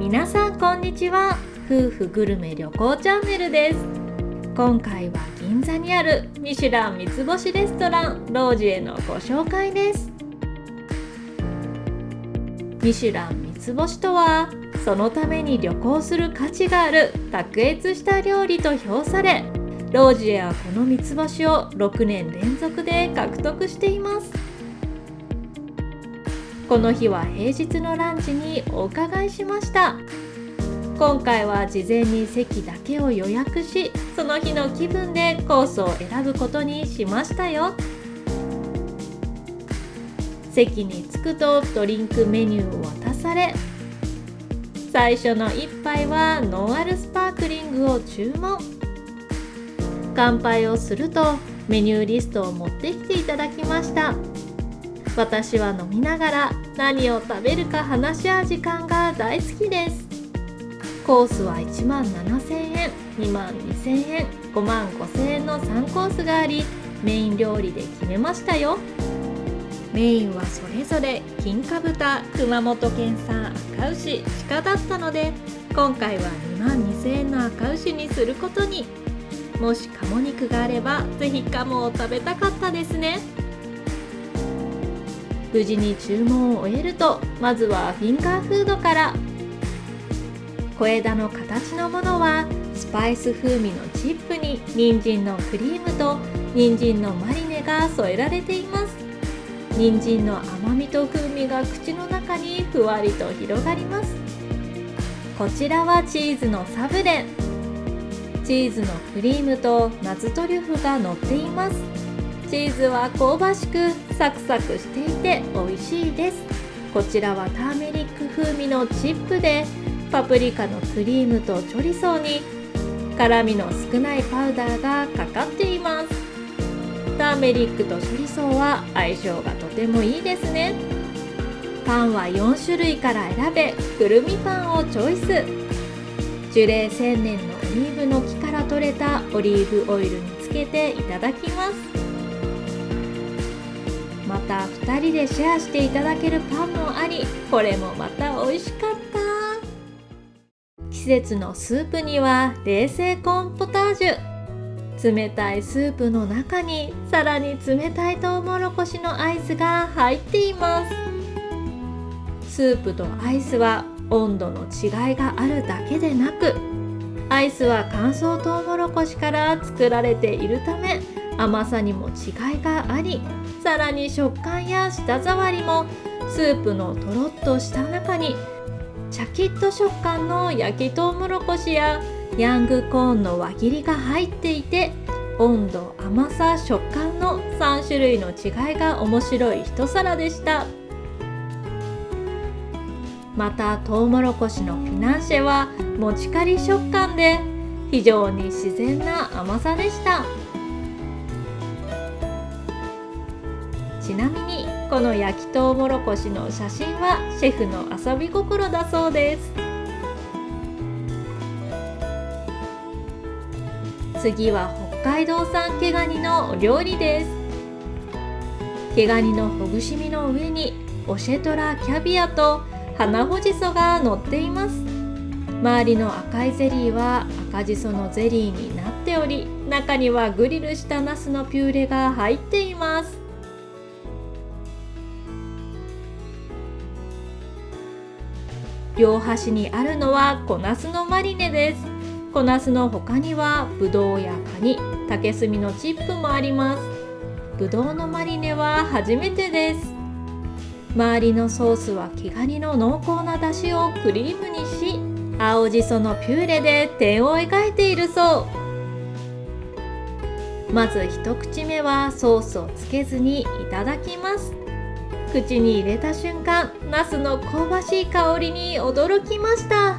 皆さんこんにちは。夫婦グルメ旅行チャンネルです。今回は銀座にあるミシュラン三つ星レストランロージエのご紹介です。ミシュラン三つ星とは、そのために旅行する価値がある卓越した料理と評され、ロージエはこの三つ星を6年連続で獲得しています。この日は平日のランチにお伺いしました。今回は事前に席だけを予約し、その日の気分でコースを選ぶことにしましたよ。席に着くとドリンクメニューを渡され、最初の一杯はノンアルスパークリングを注文。乾杯をするとメニューリストを持ってきていただきました。私は飲みながら何を食べるか話し合う時間が大好きです。コースは1万7000円、2万2000円、5万5000円の3コースがあり、メイン料理で決めましたよ。メインはそれぞれ金華豚、熊本県産赤牛、鹿だったので、今回は2万2000円の赤牛にすることに。もし鴨肉があればぜひ鴨を食べたかったですね。無事に注文を終えると、まずはフィンガーフードから。小枝の形のものはスパイス風味のチップに人参のクリームと人参のマリネが添えられています。人参の甘みと風味が口の中にふわりと広がります。こちらはチーズのサブレ。チーズのクリームと夏トリュフが乗っています。チーズは香ばしくサクサクしていて美味しいです。こちらはターメリック風味のチップで、パプリカのクリームとチョリソーに辛みの少ないパウダーがかかっています。ターメリックとチョリソーは相性がとてもいいですね。パンは4種類から選べ、くるみパンをチョイス。樹齢1000年のオリーブの木から取れたオリーブオイルにつけていただきます。また2人でシェアしていただけるパンもあり、これもまた美味しかった。季節のスープには冷製コーンポタージュ。冷たいスープの中にさらに冷たいトウモロコシのアイスが入っています。スープとアイスは温度の違いがあるだけでなく、アイスは乾燥トウモロコシから作られているため、甘さにも違いがあり、さらに食感や舌触りもスープのとろっとした中にシャキッと食感の焼きトウモロコシやヤングコーンの輪切りが入っていて、温度、甘さ、食感の3種類の違いが面白い一皿でした。またトウモロコシのフィナンシェはもちカリ食感で非常に自然な甘さでした。ちなみにこの焼きトウモロコシの写真はシェフの遊び心だそうです。次は北海道産毛ガニのお料理です。毛ガニのほぐし身の上にオシェトラキャビアと花穂じそが乗っています。周りの赤いゼリーは赤じそのゼリーになっており、中にはグリルしたナスのピューレが入っています。両端にあるのは小ナスのマリネです。小ナスの他にはブドウやカニ、竹炭のチップもあります。ブドウのマリネは初めてです。周りのソースは毛ガニの濃厚な出汁をクリームにし、青じそのピューレで点を描いているそう。まず一口目はソースをつけずにいただきます。口に入れた瞬間、ナスの香ばしい香りに驚きました。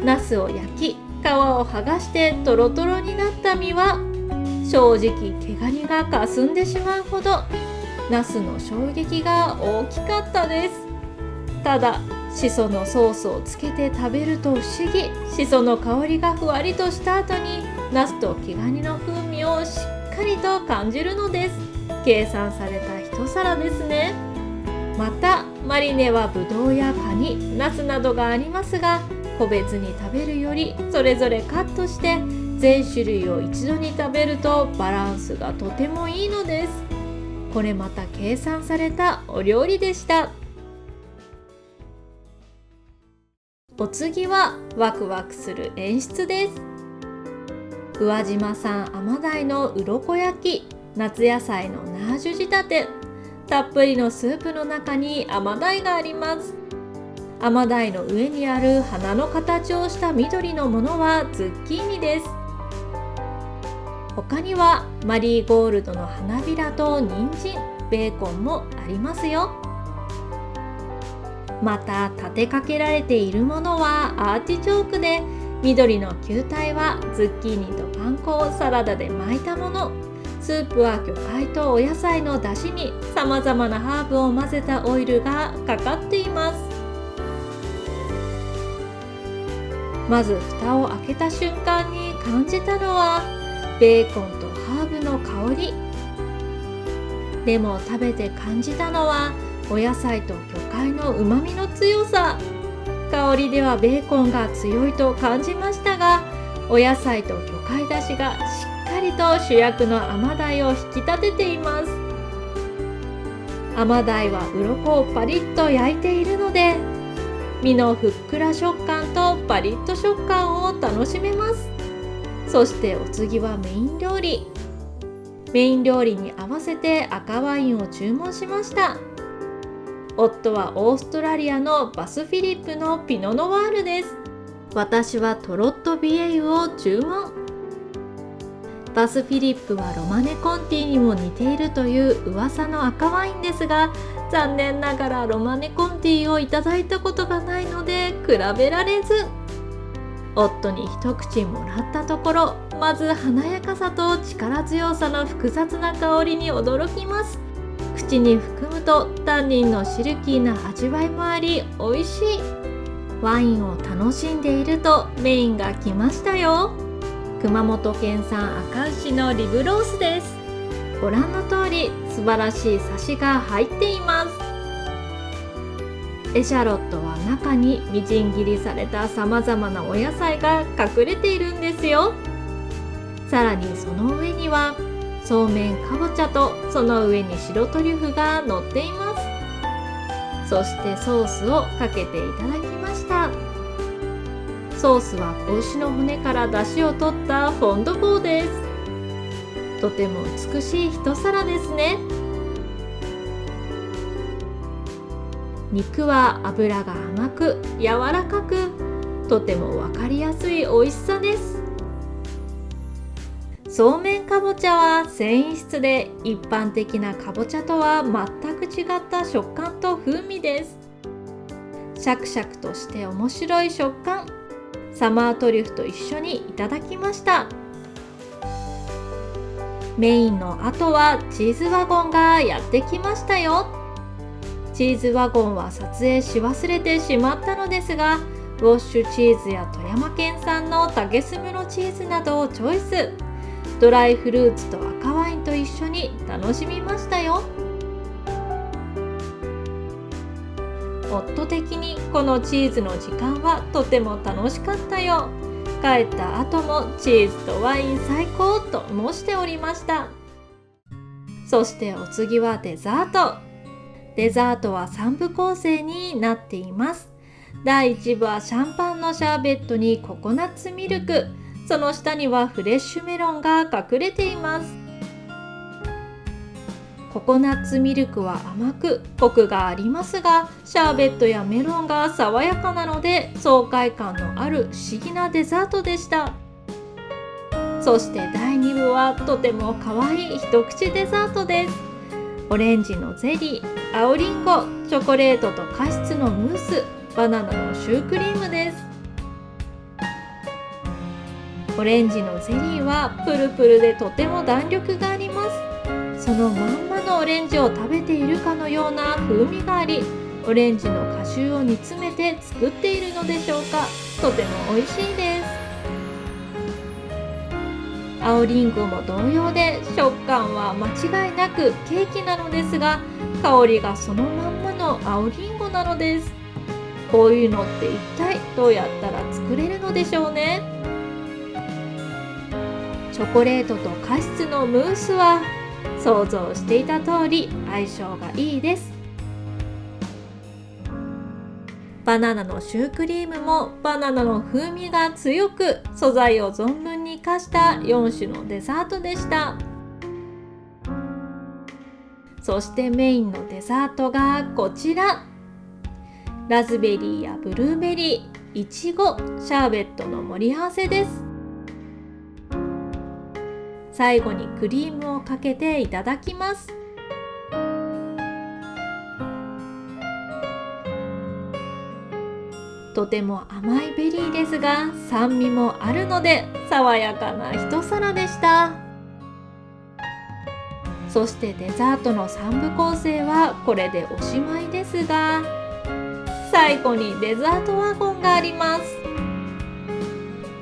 ナスを焼き、皮を剥がしてトロトロになった身は正直毛ガニがかすんでしまうほど、ナスの衝撃が大きかったです。ただシソのソースをつけて食べると不思議、シソの香りがふわりとした後にナスと毛ガニの風味をしっかりと感じるのです。計算された一皿ですね。またマリネはブドウやカニ、ナスなどがありますが、個別に食べるよりそれぞれカットして全種類を一度に食べるとバランスがとてもいいのです。これまた計算されたお料理でした。お次はワクワクする演出です。宇和島産甘鯛の鱗焼き、夏野菜のナージュ仕立て、たっぷりのスープの中に甘鯛があります。甘鯛の上にある花の形をした緑のものはズッキーニです。他にはマリーゴールドの花びらと人参、ベーコンもありますよ。また立てかけられているものはアーティチョークで、緑の球体はズッキーニとパン粉をサラダで巻いたもの、スープは魚介とお野菜の出汁にさまざまなハーブを混ぜたオイルがかかっています。まず蓋を開けた瞬間に感じたのはベーコンとハーブの香り。でも食べて感じたのはお野菜と魚介のうまみの強さ。香りではベーコンが強いと感じましたが、お野菜と魚介だしがしっかりと主役の甘鯛を引き立てています。甘鯛は鱗をパリッと焼いているので、身のふっくら食感とパリッと食感を楽しめます。そしてお次はメイン料理。メイン料理に合わせて赤ワインを注文しました。夫はオーストラリアのバスフィリップのピノノワールです。私はトロットビエイユを注文。バスフィリップはロマネコンティにも似ているという噂の赤ワインですが、残念ながらロマネコンティをいただいたことがないので比べられず。夫に一口もらったところ、まず華やかさと力強さの複雑な香りに驚きます。口に含むとタンニンのシルキーな味わいもあり美味しい。ワインを楽しんでいるとメインが来ましたよ。熊本県産赤牛のリブロースです。ご覧の通り素晴らしいサシが入っています。エシャロットは中にみじん切りされたさまざまなお野菜が隠れているんですよ。さらにその上にはそうめんかぼちゃとその上に白トリュフが乗っています。そしてソースをかけていただきました。ソースは子牛の骨から出汁を取ったフォンドボーです。とても美しい一皿ですね。肉は脂が甘く柔らかく、とてもわかりやすい美味しさです。そうめんかぼちゃは繊維質で一般的なかぼちゃとは全く違った食感と風味です。シャクシャクとして面白い食感。サマートリュフと一緒にいただきました。メインの後はチーズワゴンがやってきましたよ。チーズワゴンは撮影し忘れてしまったのですが、ウォッシュチーズや富山県産の竹炭のチーズなどをチョイス。ドライフルーツと赤ワインと一緒に楽しみましたよ。夫的にこのチーズの時間はとても楽しかったよ。帰った後もチーズとワイン最高と申しておりました。そしてお次はデザート。デザートは3部構成になっています。第1部はシャンパンのシャーベットにココナッツミルク、その下にはフレッシュメロンが隠れています。ココナッツミルクは甘くコクがありますが、シャーベットやメロンが爽やかなので爽快感のある不思議なデザートでした。そして第2部はとても可愛い一口デザートです。オレンジのゼリー、青リンゴ、チョコレートとカシスのムース、バナナのシュークリームです。オレンジのゼリーはプルプルでとても弾力があります。そのまんまのオレンジを食べているかのような風味があり、オレンジの果汁を煮詰めて作っているのでしょうか。とても美味しいです。青リンゴも同様で食感は間違いなくケーキなのですが、香りがそのまんまの青リンゴなのです。こういうのって一体どうやったら作作れるのでしょうね。チョコレートとカシスのムースは想像していた通り相性がいいです。バナナのシュークリームもバナナの風味が強く、素材を存分に生かした4種のデザートでした。そしてメインのデザートがこちら。ラズベリーやブルーベリー、いちご、シャーベットの盛り合わせです。最後にクリームをかけていただきます。とても甘いベリーですが、酸味もあるので爽やかな一皿でした。そしてデザートの3部構成はこれでおしまいですが、最後にデザートワゴンがあります。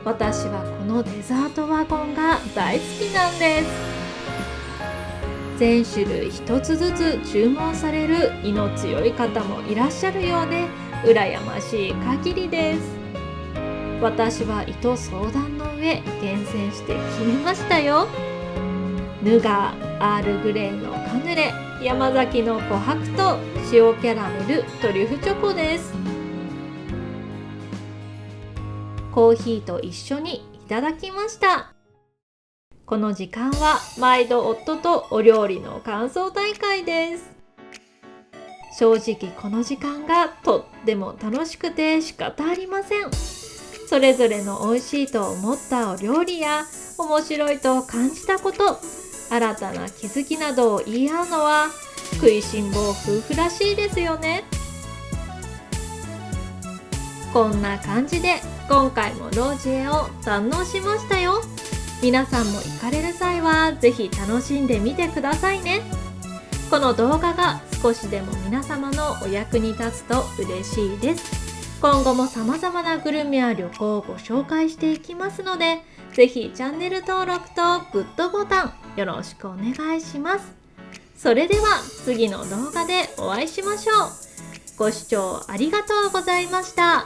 私はこのデザートワゴンが大好きなんです。全種類一つずつ注文される胃の強い方もいらっしゃるようで、羨ましい限りです。私は胃と相談の上厳選して決めましたよ。ヌガー、アールグレイのカヌレ、山崎の琥珀と塩キャラメル、トリュフチョコです。コーヒーと一緒にいただきました。この時間は毎度夫とお料理の感想大会です。正直この時間がとっても楽しくて仕方ありません。それぞれの美味しいと思ったお料理や面白いと感じたこと、新たな気づきなどを言い合うのは食いしん坊夫婦らしいですよね。こんな感じで今回もロージエを堪能しましたよ。皆さんも行かれる際はぜひ楽しんでみてくださいね。この動画が少しでも皆様のお役に立つと嬉しいです。今後も様々なグルメや旅行をご紹介していきますので、ぜひチャンネル登録とグッドボタンよろしくお願いします。それでは次の動画でお会いしましょう。ご視聴ありがとうございました。